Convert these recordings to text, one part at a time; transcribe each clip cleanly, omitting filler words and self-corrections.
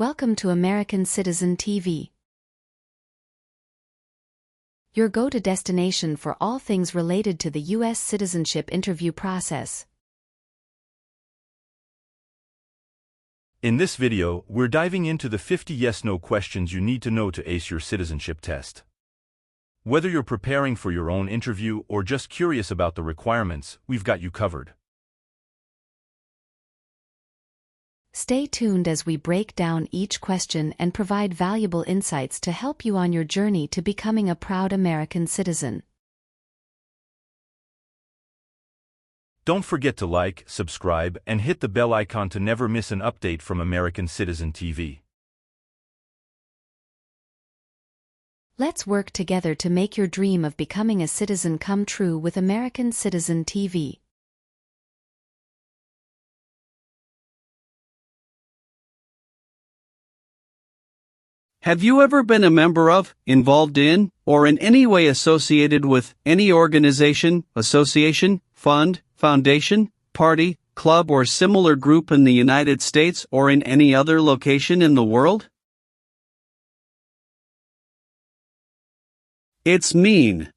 Welcome to American Citizen TV, your go-to destination for all things related to the US citizenship interview process. In this video, we're diving into the 50 yes-no questions you need to know to ace your citizenship test. Whether you're preparing for your own interview or just curious about the requirements, we've got you covered. Stay tuned as we break down each question and provide valuable insights to help you on your journey to becoming a proud American citizen. Don't forget to like, subscribe, and hit the bell icon to never miss an update from American Citizen TV. Let's work together to make your dream of becoming a citizen come true with American Citizen TV. Have you ever been a member of, involved in, or in any way associated with any organization, association, fund, foundation, party, club, or similar group in the United States or in any other location in the world? It's mean.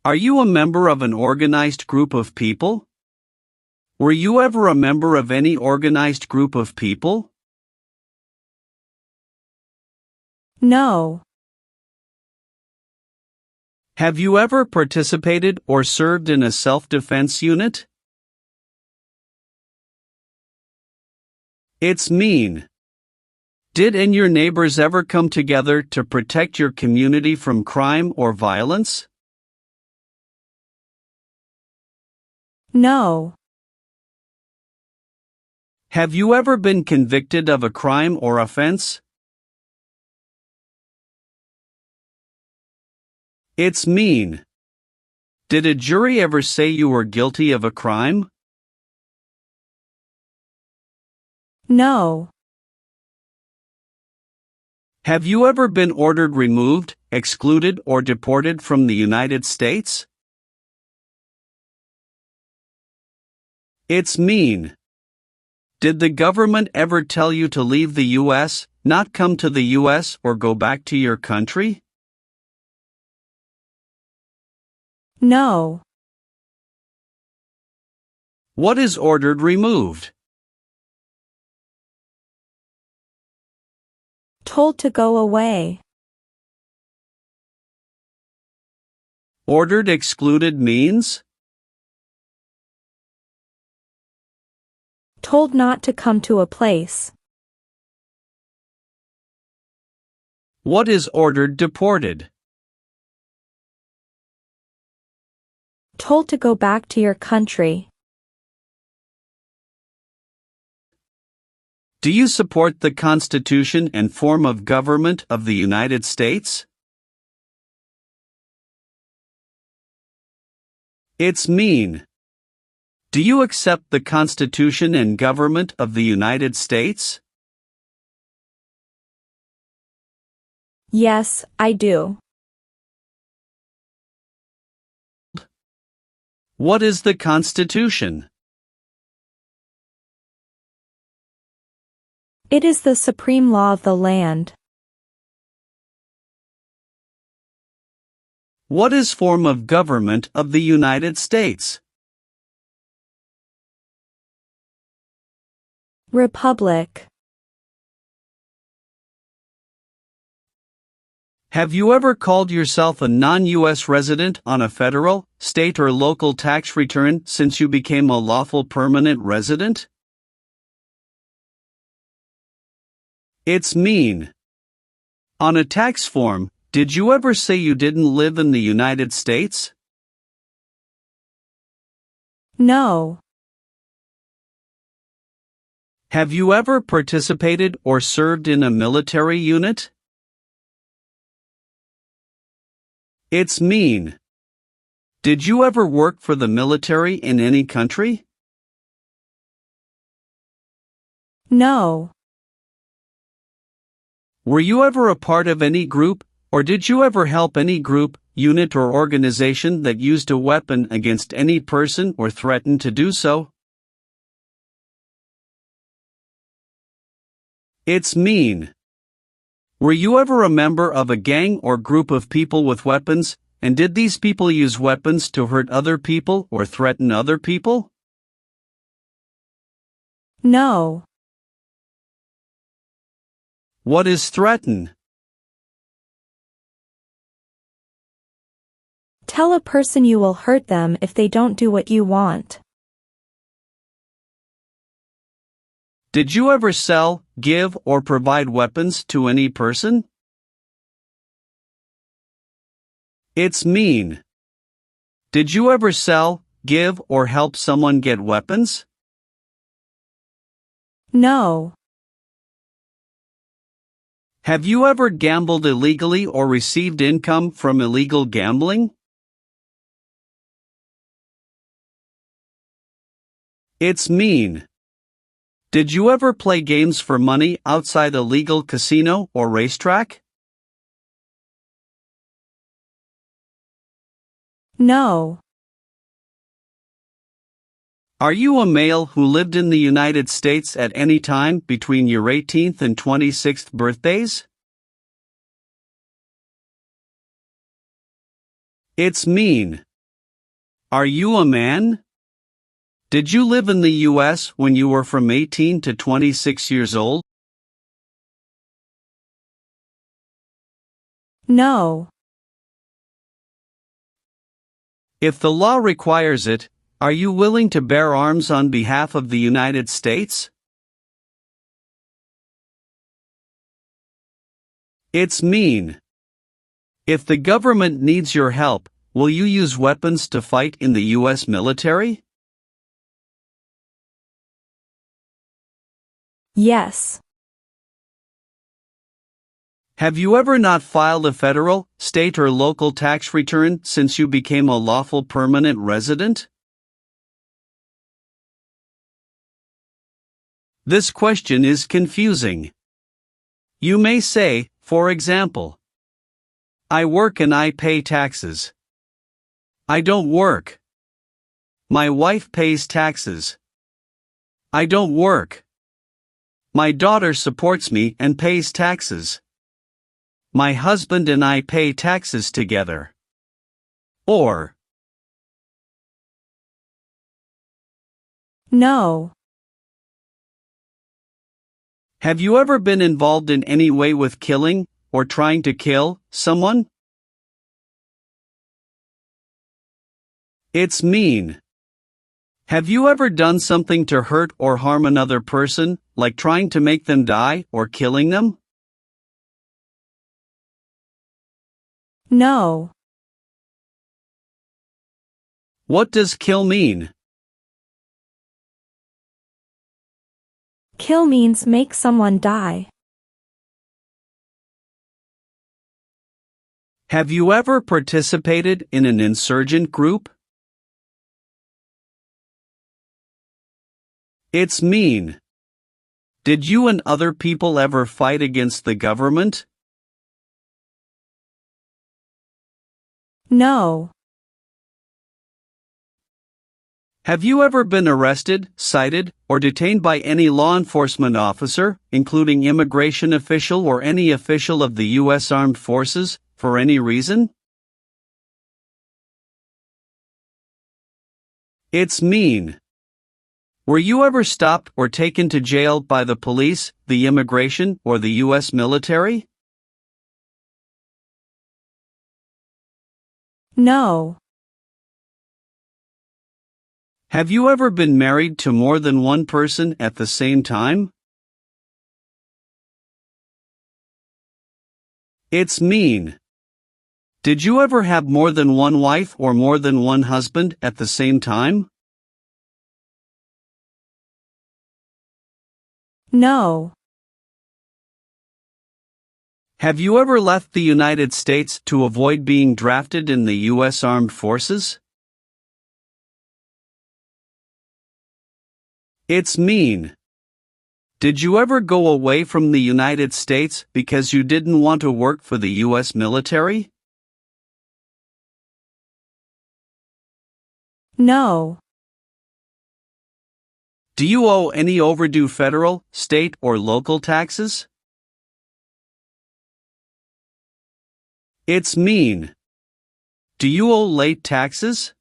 Are you a member of an organized group of people? Were you ever a member of any organized group of people? No. Have you ever participated or served in a self-defense unit? It's mean. Did and your neighbors ever come together to protect your community from crime or violence? No. Have you ever been convicted of a crime or offense? It's mean. Did a jury ever say you were guilty of a crime? No. Have you ever been ordered removed, excluded, or deported from the United States? It's mean. Did the government ever tell you to leave the U.S., not come to the U.S., or go back to your country? No. What is ordered removed? Told to go away. Ordered excluded means? Told not to come to a place. What is ordered deported? Told to go back to your country. Do you support the Constitution and form of government of the United States? It's mean. Do you accept the Constitution and government of the United States? Yes, I do. What is the Constitution? It is the supreme law of the land. What is form of government of the United States? Republic. Have you ever called yourself a non-U.S. resident on a federal, state, or local tax return since you became a lawful permanent resident? It's mean. On a tax form, did you ever say you didn't live in the United States? No. Have you ever participated or served in a military unit? It's mean. Did you ever work for the military in any country? No. Were you ever a part of any group, or did you ever help any group, unit, or organization that used a weapon against any person or threatened to do so? It's mean. Were you ever a member of a gang or group of people with weapons, and did these people use weapons to hurt other people or threaten other people? No. What is threaten? Tell a person you will hurt them if they don't do what you want. Did you ever sell, give, or provide weapons to any person? It's mean. Did you ever sell, give, or help someone get weapons? No. Have you ever gambled illegally or received income from illegal gambling? It's mean. Did you ever play games for money outside a legal casino or racetrack? No. Are you a male who lived in the United States at any time between your 18th and 26th birthdays? It's mean. Are you a man? Did you live in the U.S. when you were from 18 to 26 years old? No. If the law requires it, are you willing to bear arms on behalf of the United States? It's mean. If the government needs your help, will you use weapons to fight in the U.S. military? Yes. Have you ever not filed a federal, state, or local tax return since you became a lawful permanent resident? This question is confusing. You may say, for example, I work and I pay taxes. I don't work. My wife pays taxes. I don't work. My daughter supports me and pays taxes. My husband and I pay taxes together. Or, No. have you ever been involved in any way with killing, or trying to kill, someone? It's mean. Have you ever done something to hurt or harm another person, like trying to make them die or killing them? No. What does kill mean? Kill means make someone die. Have you ever participated in an insurgent group? It's mean. Did you and other people ever fight against the government? No. Have you ever been arrested, cited, or detained by any law enforcement officer, including immigration official or any official of the U.S. Armed Forces, for any reason? It's mean. Were you ever stopped or taken to jail by the police, the immigration, or the U.S. military? No. Have you ever been married to more than one person at the same time? It's mean. Did you ever have more than one wife or more than one husband at the same time? No. Have you ever left the United States to avoid being drafted in the U.S. Armed Forces? It's mean. Did you ever go away from the United States because you didn't want to work for the U.S. military? No. Do you owe any overdue federal, state, or local taxes? It's mean. Do you owe late taxes?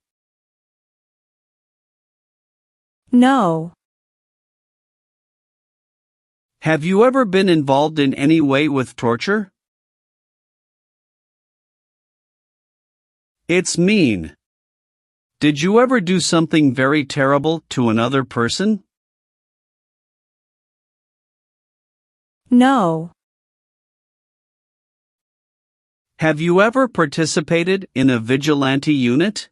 No. Have you ever been involved in any way with torture? It's mean. Did you ever do something very terrible to another person? No. Have you ever participated in a vigilante unit?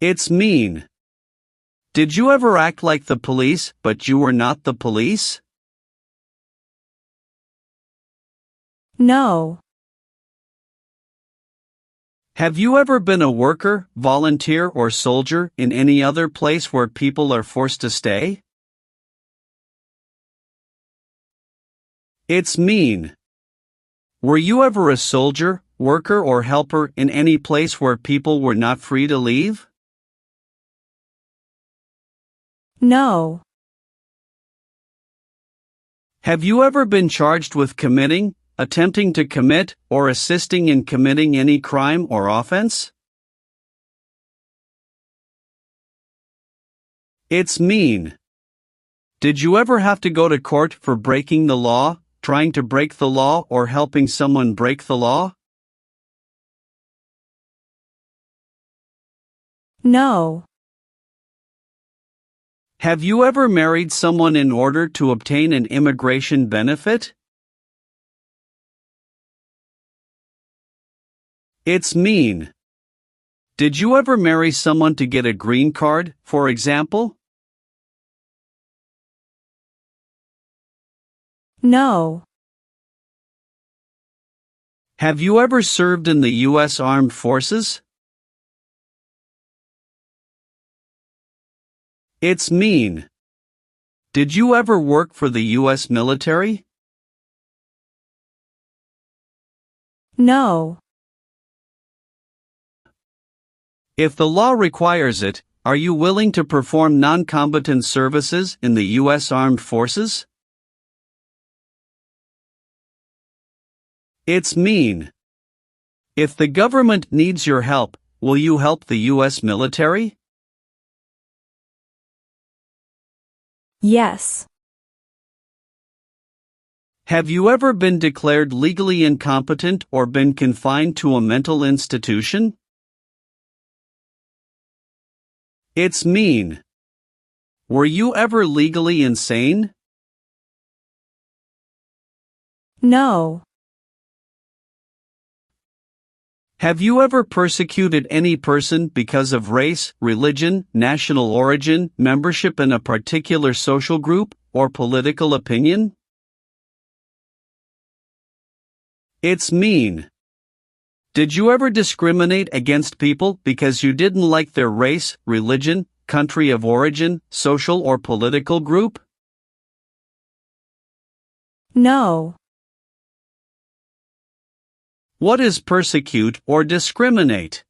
It's mean. Did you ever act like the police, but you were not the police? No. Have you ever been a worker, volunteer, or soldier in any other place where people are forced to stay? It's mean. Were you ever a soldier, worker, or helper in any place where people were not free to leave? No. Have you ever been charged with committing, attempting to commit, or assisting in committing any crime or offense? It's mean. Did you ever have to go to court for breaking the law, trying to break the law, or helping someone break the law? No. Have you ever married someone in order to obtain an immigration benefit? It's mean. Did you ever marry someone to get a green card, for example? No. Have you ever served in the US Armed Forces? It's mean. Did you ever work for the US military? No. If the law requires it, are you willing to perform non-combatant services in the US Armed Forces? It's mean. If the government needs your help, will you help the US military? Yes. Have you ever been declared legally incompetent or been confined to a mental institution? It's mean. Were you ever legally insane? No. Have you ever persecuted any person because of race, religion, national origin, membership in a particular social group, or political opinion? It's mean. Did you ever discriminate against people because you didn't like their race, religion, country of origin, social or political group? No. What is persecute or discriminate?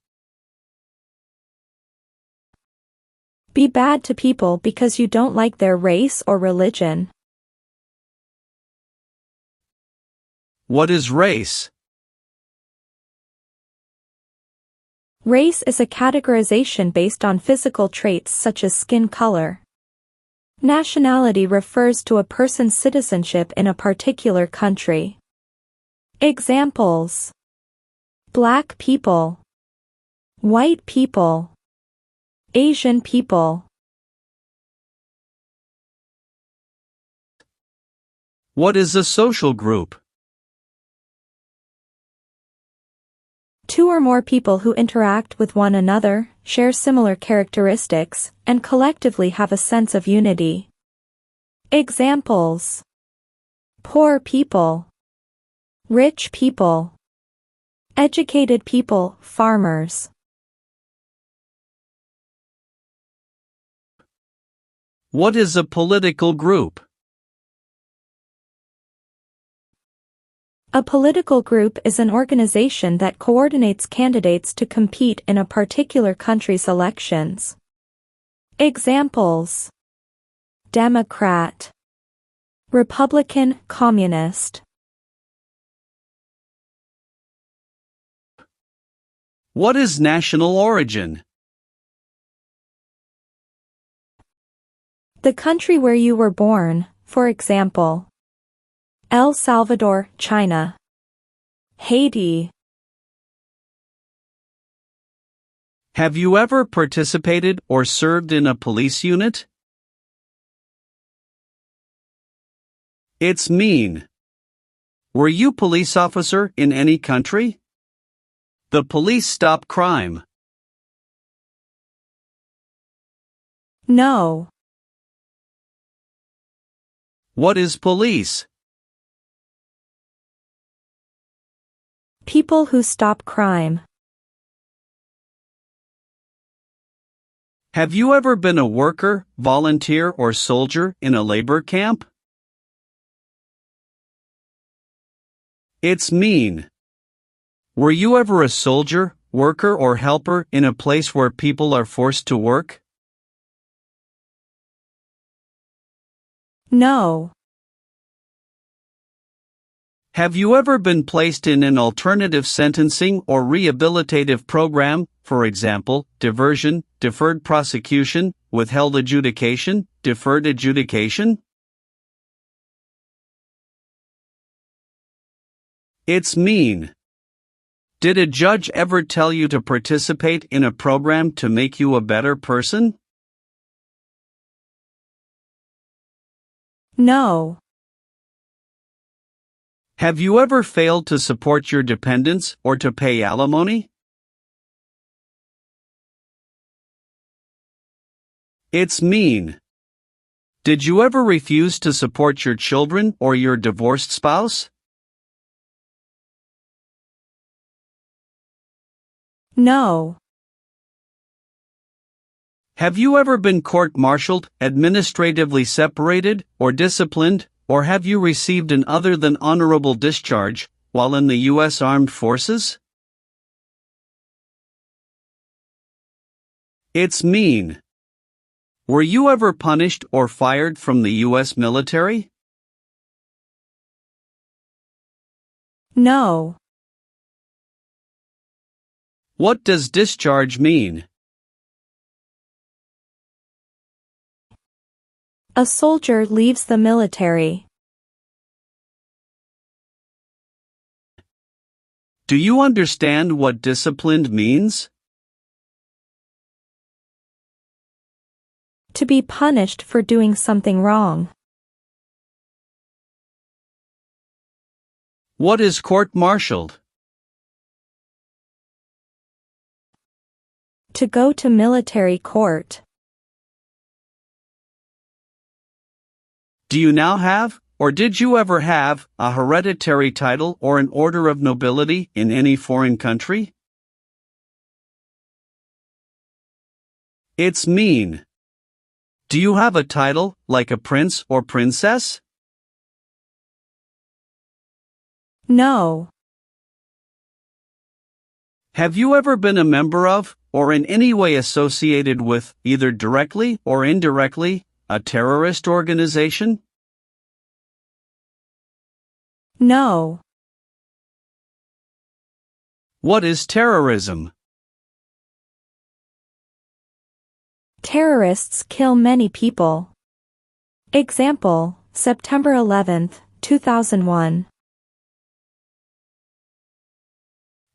Be bad to people because you don't like their race or religion. What is race? Race is a categorization based on physical traits such as skin color. Nationality refers to a person's citizenship in a particular country. Examples: Black people, white people, Asian people. What is a social group? Two or more people who interact with one another, share similar characteristics, and collectively have a sense of unity. Examples: poor people, rich people, educated people, farmers. What is a political group? A political group is an organization that coordinates candidates to compete in a particular country's elections. Examples: Democrat, Republican, Communist. What is national origin? The country where you were born, for example, El Salvador, China. Haiti. Have you ever participated or served in a police unit? It's mean. Were you police officer in any country? The police stop crime. No. What is police? People who stop crime. Have you ever been a worker, volunteer, or soldier in a labor camp? It's mean. Were you ever a soldier, worker, or helper in a place where people are forced to work? No. Have you ever been placed in an alternative sentencing or rehabilitative program, for example, diversion, deferred prosecution, withheld adjudication, deferred adjudication? It's mean. Did a judge ever tell you to participate in a program to make you a better person? No. Have you ever failed to support your dependents or to pay alimony? It's mean. Did you ever refuse to support your children or your divorced spouse? No. Have you ever been court-martialed, administratively separated, or disciplined, or have you received an other than honorable discharge while in the U.S. Armed Forces? It's mean. Were you ever punished or fired from the U.S. military? No. What does discharge mean? A soldier leaves the military. Do you understand what disciplined means? To be punished for doing something wrong. What is court-martialed? To go to military court. Do you now have, or did you ever have, a hereditary title or an order of nobility in any foreign country? It's mean. Do you have a title, like a prince or princess? No. Have you ever been a member of, or in any way associated with, either directly or indirectly, a terrorist organization? No. What is terrorism? Terrorists kill many people. Example, September 11, 2001.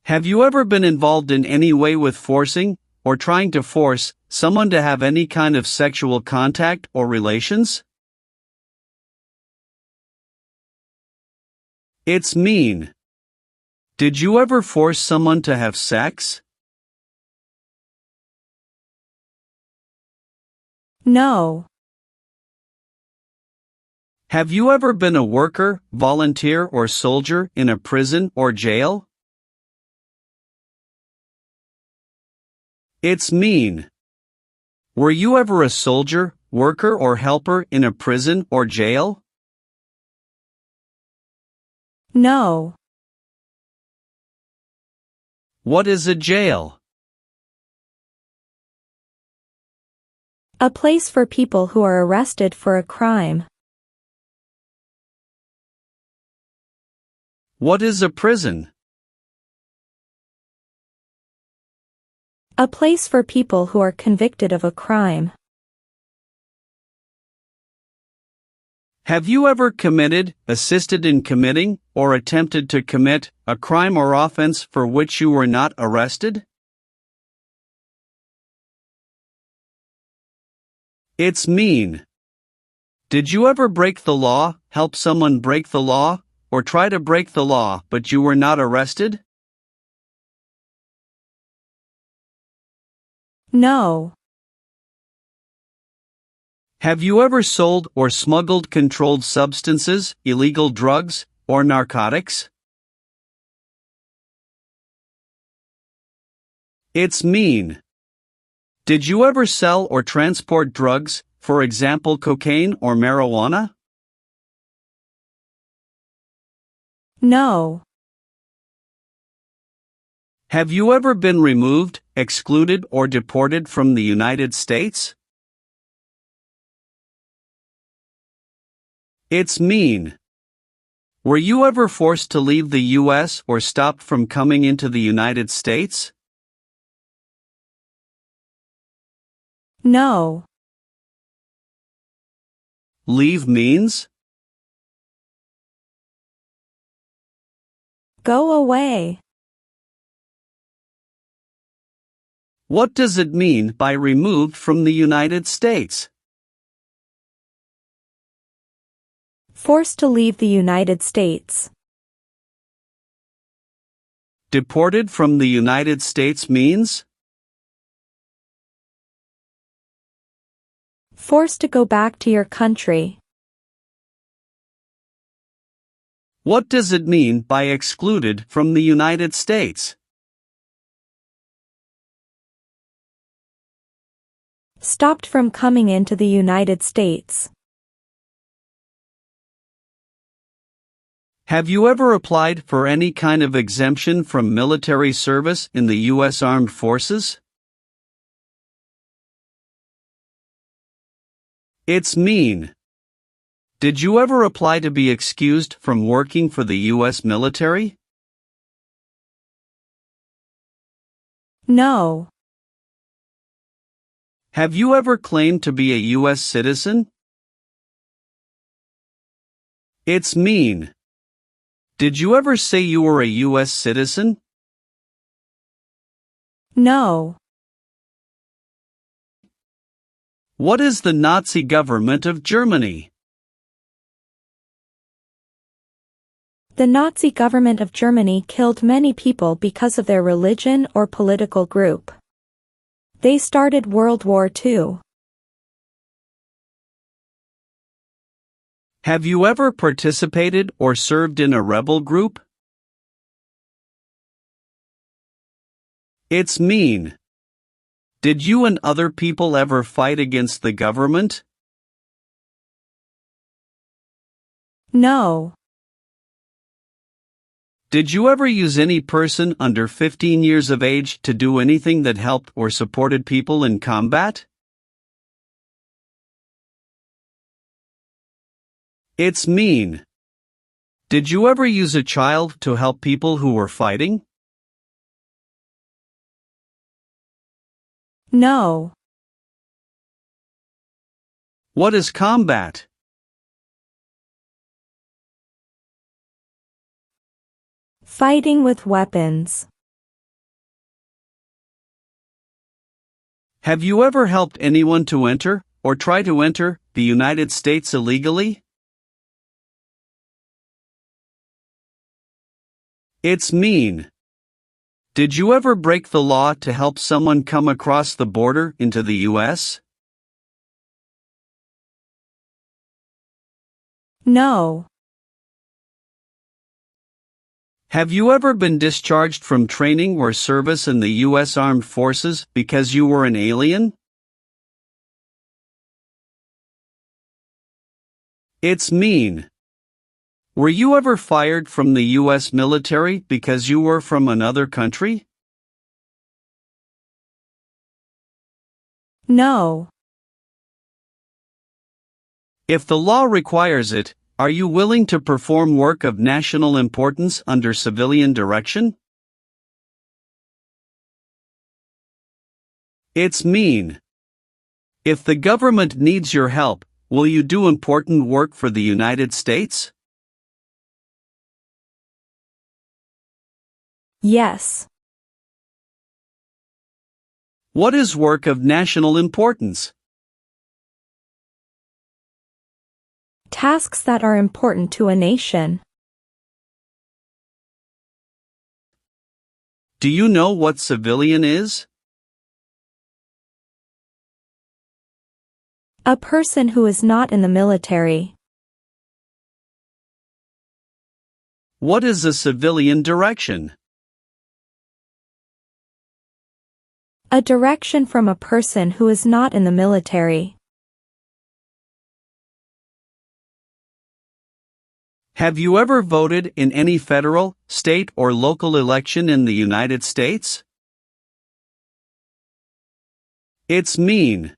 Have you ever been involved in any way with forcing, or trying to force, someone to have any kind of sexual contact or relations? It's mean. Did you ever force someone to have sex? No. Have you ever been a worker, volunteer, or soldier in a prison or jail? It's mean. Were you ever a soldier, worker, or helper in a prison or jail? No. What is a jail? A place for people who are arrested for a crime. What is a prison? A place for people who are convicted of a crime. Have you ever committed, assisted in committing, or attempted to commit a crime or offense for which you were not arrested? It's mean. Did you ever break the law, help someone break the law, or try to break the law but you were not arrested? No. Have you ever sold or smuggled controlled substances, illegal drugs, or narcotics? It's mean. Did you ever sell or transport drugs, for example cocaine or marijuana? No. Have you ever been removed, excluded, or deported from the United States? It's mean. Were you ever forced to leave the U.S. or stopped from coming into the United States? No. Leave means? Go away. What does it mean by removed from the United States? Forced to leave the United States. Deported from the United States means? Forced to go back to your country. What does it mean by excluded from the United States? Stopped from coming into the United States. Have you ever applied for any kind of exemption from military service in the U.S. Armed Forces? It's mean. Did you ever apply to be excused from working for the U.S. military? No. Have you ever claimed to be a U.S. citizen? It's mean. Did you ever say you were a U.S. citizen? No. What is the Nazi government of Germany? The Nazi government of Germany killed many people because of their religion or political group. They started World War II. Have you ever participated or served in a rebel group? It's mean. Did you and other people ever fight against the government? No. Did you ever use any person under 15 years of age to do anything that helped or supported people in combat? It's mean. Did you ever use a child to help people who were fighting? No. What is combat? Fighting with weapons. Have you ever helped anyone to enter, or try to enter, the United States illegally? It's mean. Did you ever break the law to help someone come across the border into the U.S.? No. Have you ever been discharged from training or service in the U.S. Armed Forces because you were an alien? It's mean. Were you ever fired from the U.S. military because you were from another country? No. If the law requires it, are you willing to perform work of national importance under civilian direction? It's mean. If the government needs your help, will you do important work for the United States? Yes. What is work of national importance? Tasks that are important to a nation. Do you know what civilian is? A person who is not in the military. What is a civilian direction? A direction from a person who is not in the military. Have you ever voted in any federal, state, or local election in the United States? It's mean.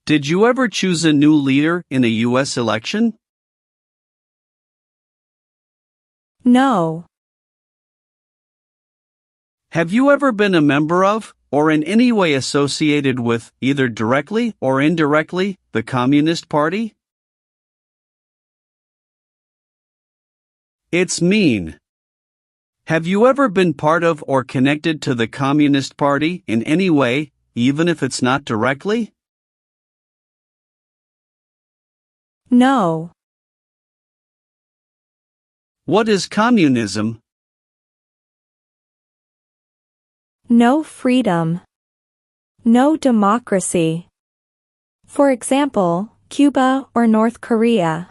Did you ever choose a new leader in a US election? No. Have you ever been a member of, or in any way associated with, either directly or indirectly, the Communist Party? It's mean. Have you ever been part of or connected to the Communist Party in any way, even if it's not directly? No. What is communism? No freedom. No democracy. For example, Cuba or North Korea.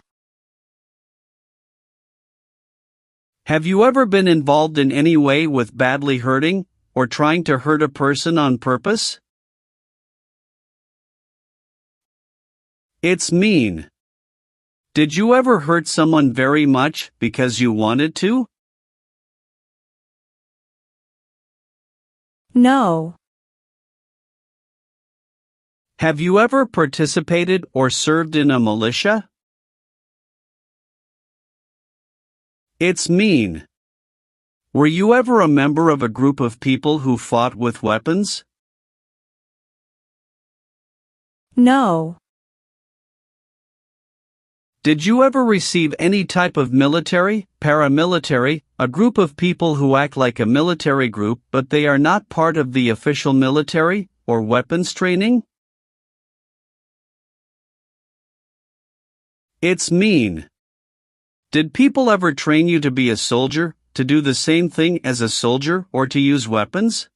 Have you ever been involved in any way with badly hurting, or trying to hurt a person on purpose? It's mean. Did you ever hurt someone very much because you wanted to? No. Have you ever participated or served in a militia? It's mean. Were you ever a member of a group of people who fought with weapons? No. Did you ever receive any type of military, paramilitary, a group of people who act like a military group but they are not part of the official military, or weapons training? It's mean. Did people ever train you to be a soldier, to do the same thing as a soldier, or to use weapons?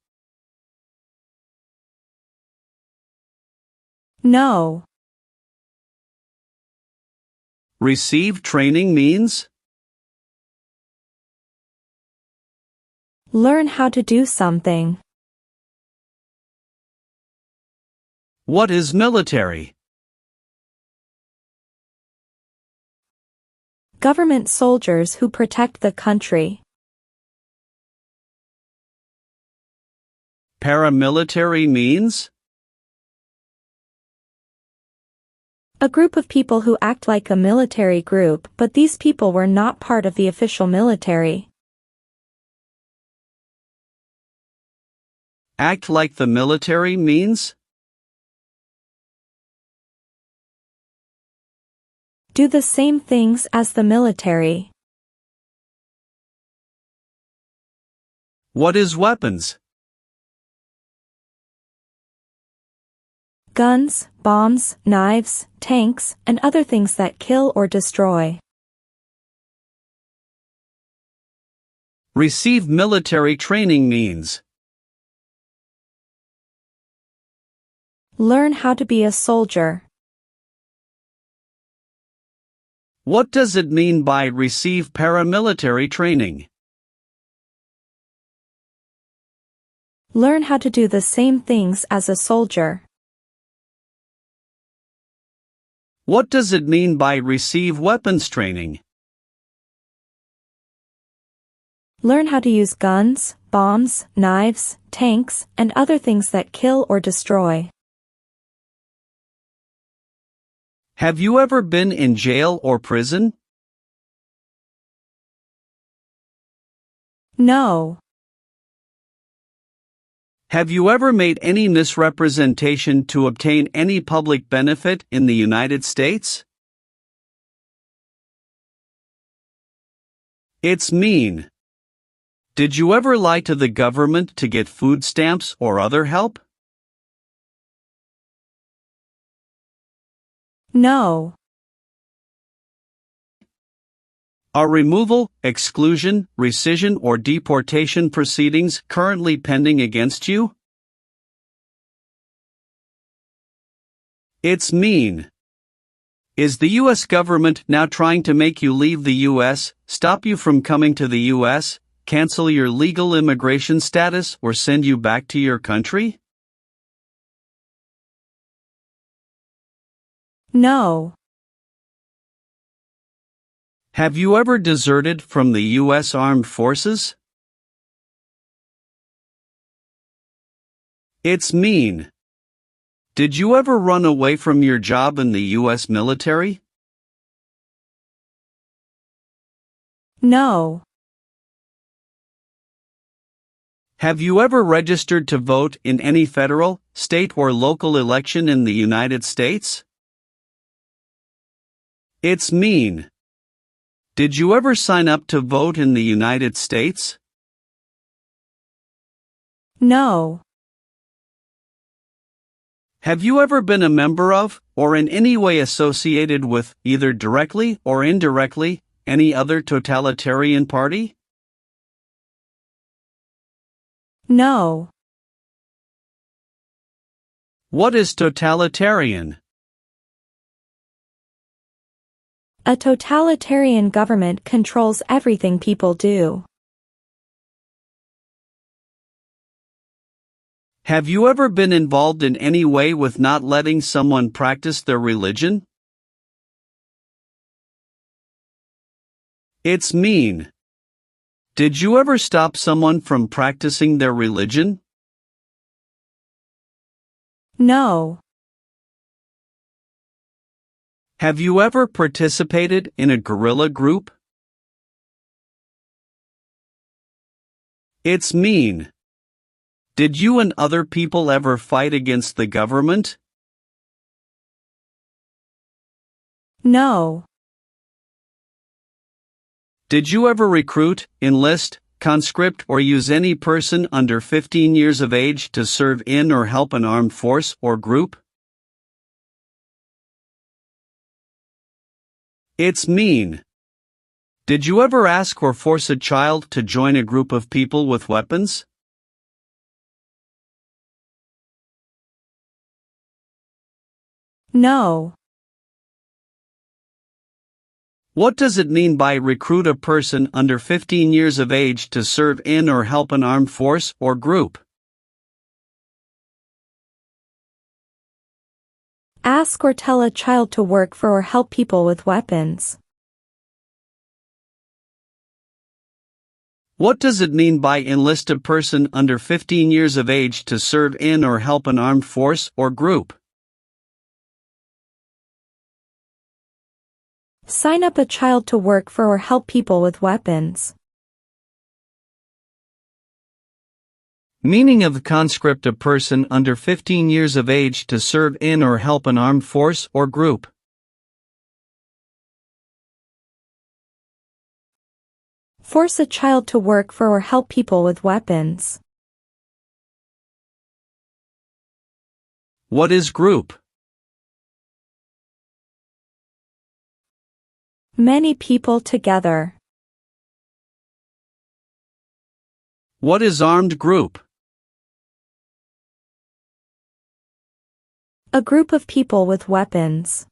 No. Receive training means? Learn how to do something. What is military? Government soldiers who protect the country. Paramilitary means? A group of people who act like a military group, but these people were not part of the official military. Act like the military means? Do the same things as the military. What is weapons? Guns, bombs, knives, tanks, and other things that kill or destroy. Receive military training means? Learn how to be a soldier. What does it mean by receive paramilitary training? Learn how to do the same things as a soldier. What does it mean by receive weapons training? Learn how to use guns, bombs, knives, tanks, and other things that kill or destroy. Have you ever been in jail or prison? No. Have you ever made any misrepresentation to obtain any public benefit in the United States? It's mean. Did you ever lie to the government to get food stamps or other help? No. Are removal, exclusion, rescission or deportation proceedings currently pending against you? It's mean. Is the U.S. government now trying to make you leave the U.S., stop you from coming to the U.S., cancel your legal immigration status or send you back to your country? No. Have you ever deserted from the U.S. Armed Forces? It's mean. Did you ever run away from your job in the U.S. military? No. Have you ever registered to vote in any federal, state or local election in the United States? It's mean. Did you ever sign up to vote in the United States? No. Have you ever been a member of, or in any way associated with, either directly or indirectly, any other totalitarian party? No. What is totalitarian? A totalitarian government controls everything people do. Have you ever been involved in any way with not letting someone practice their religion? It's mean. Did you ever stop someone from practicing their religion? No. Have you ever participated in a guerrilla group? It's mean. Did you and other people ever fight against the government? No. Did you ever recruit, enlist, conscript or use any person under 15 years of age to serve in or help an armed force or group? It's mean. Did you ever ask or force a child to join a group of people with weapons? No. What does it mean by recruit a person under 15 years of age to serve in or help an armed force or group? Ask or tell a child to work for or help people with weapons. What does it mean by enlist a person under 15 years of age to serve in or help an armed force or group? Sign up a child to work for or help people with weapons. Meaning of conscript: a person under 15 years of age to serve in or help an armed force or group. Force a child to work for or help people with weapons. What is group? Many people together. What is armed group? A group of people with weapons.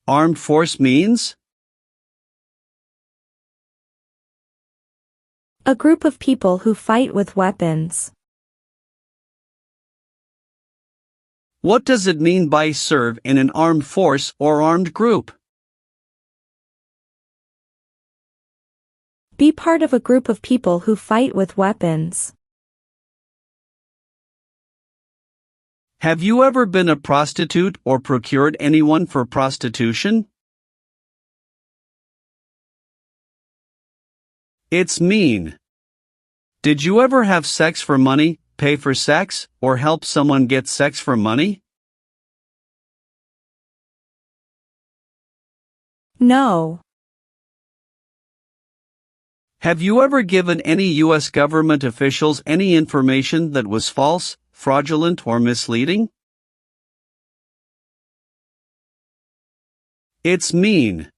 Armed force means? A group of people who fight with weapons. What does it mean by serve in an armed force or armed group? Be part of a group of people who fight with weapons. Have you ever been a prostitute or procured anyone for prostitution? It's mean. Did you ever have sex for money, pay for sex, or help someone get sex for money? No. Have you ever given any U.S. government officials any information that was false, fraudulent, or misleading? It's mean.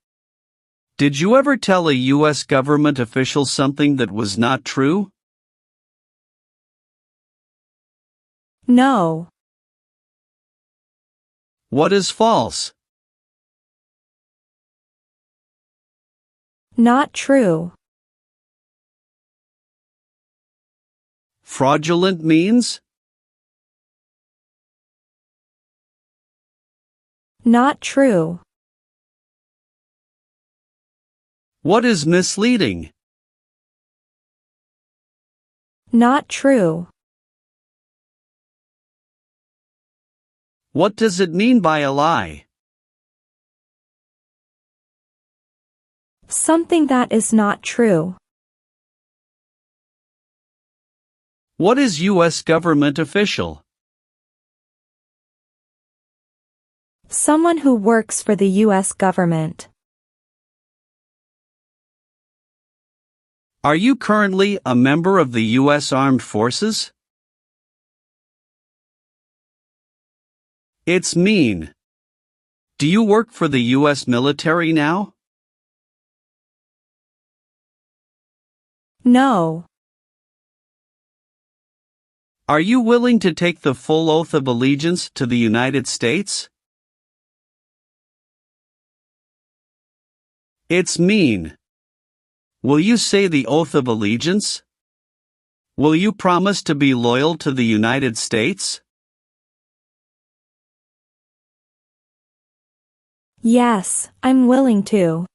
Did you ever tell a U.S. government official something that was not true? No. What is false? Not true. Fraudulent means? Not true. What is misleading? Not true. What does it mean by a lie? Something that is not true. What is U.S. government official? Someone who works for the U.S. government. Are you currently a member of the U.S. Armed Forces? It's mean. Do you work for the U.S. military now? No. Are you willing to take the full oath of allegiance to the United States? It's mean. Will you say the oath of allegiance? Will you promise to be loyal to the United States? Yes, I'm willing to.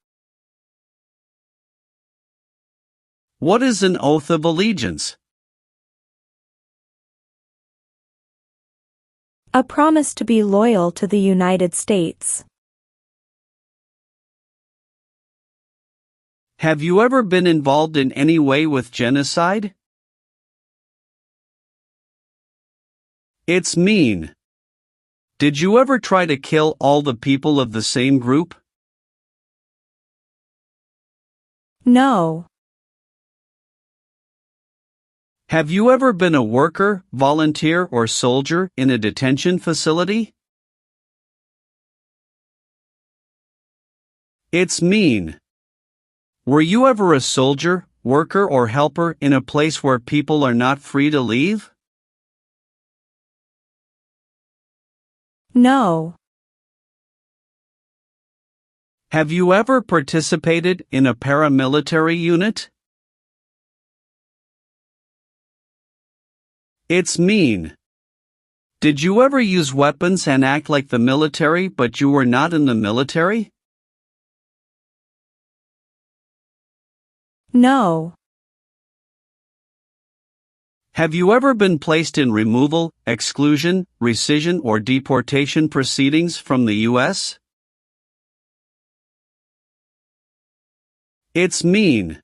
What is an oath of allegiance? A promise to be loyal to the United States. Have you ever been involved in any way with genocide? It's mean. Did you ever try to kill all the people of the same group? No. Have you ever been a worker, volunteer, or soldier in a detention facility? It's mean. Were you ever a soldier, worker, or helper in a place where people are not free to leave? No. Have you ever participated in a paramilitary unit? It's mean. Did you ever use weapons and act like the military but you were not in the military? No. Have you ever been placed in removal, exclusion, rescission, or deportation proceedings from the U.S.? It's mean.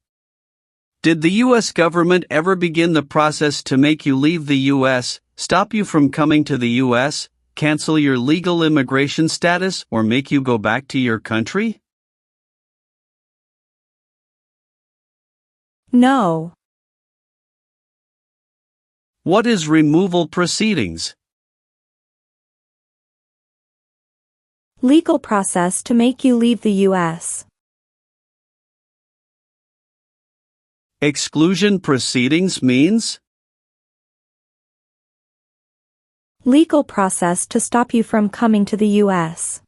Did the U.S. government ever begin the process to make you leave the U.S., stop you from coming to the U.S., cancel your legal immigration status, or make you go back to your country? No. What is removal proceedings? Legal process to make you leave the U.S. Exclusion proceedings means? Legal process to stop you from coming to the U.S.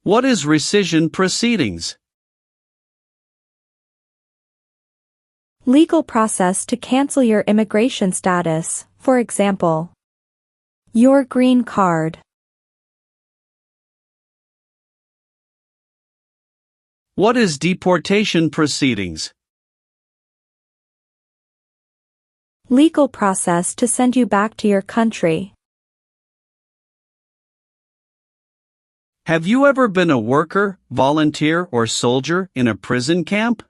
What is rescission proceedings? Legal process to cancel your immigration status, for example, your green card. What is deportation proceedings? Legal process to send you back to your country. Have you ever been a worker, volunteer, or soldier in a prison camp?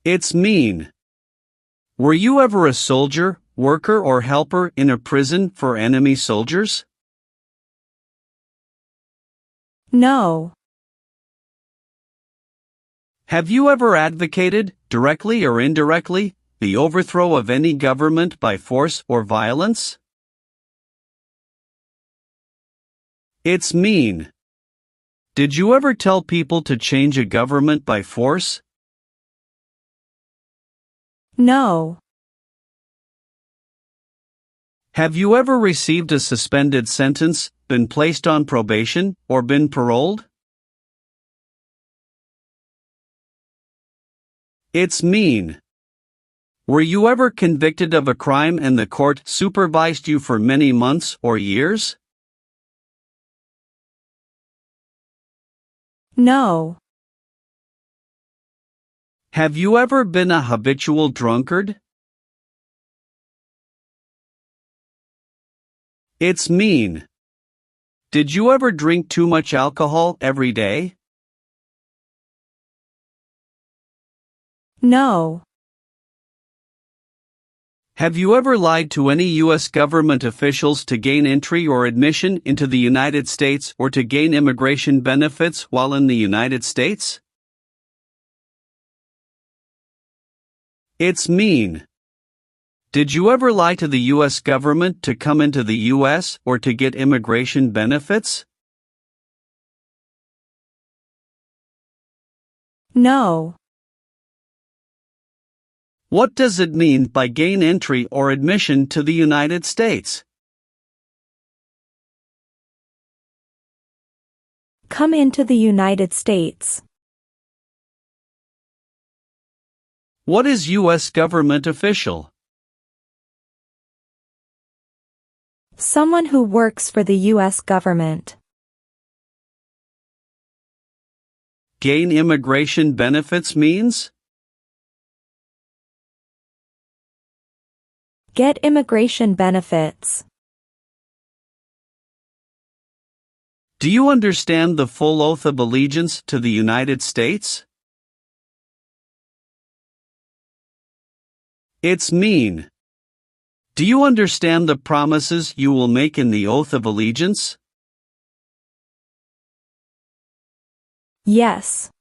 It's mean. Were you ever a soldier, worker, or helper in a prison for enemy soldiers? No. Have you ever advocated, directly or indirectly, the overthrow of any government by force or violence? It's mean. Did you ever tell people to change a government by force? No. Have you ever received a suspended sentence, been placed on probation, or been paroled? It's mean. Were you ever convicted of a crime and the court supervised you for many months or years? No. Have you ever been a habitual drunkard? It's mean. Did you ever drink too much alcohol every day? No. Have you ever lied to any U.S. government officials to gain entry or admission into the United States or to gain immigration benefits while in the United States? It's mean. Did you ever lie to the U.S. government to come into the U.S. or to get immigration benefits? No. What does it mean by gain entry or admission to the United States? Come into the United States. What is U.S. government official? Someone who works for the U.S. government. Gain immigration benefits means? Get immigration benefits. Do you understand the full oath of allegiance to the United States? It's mean. Do you understand the promises you will make in the oath of allegiance? Yes.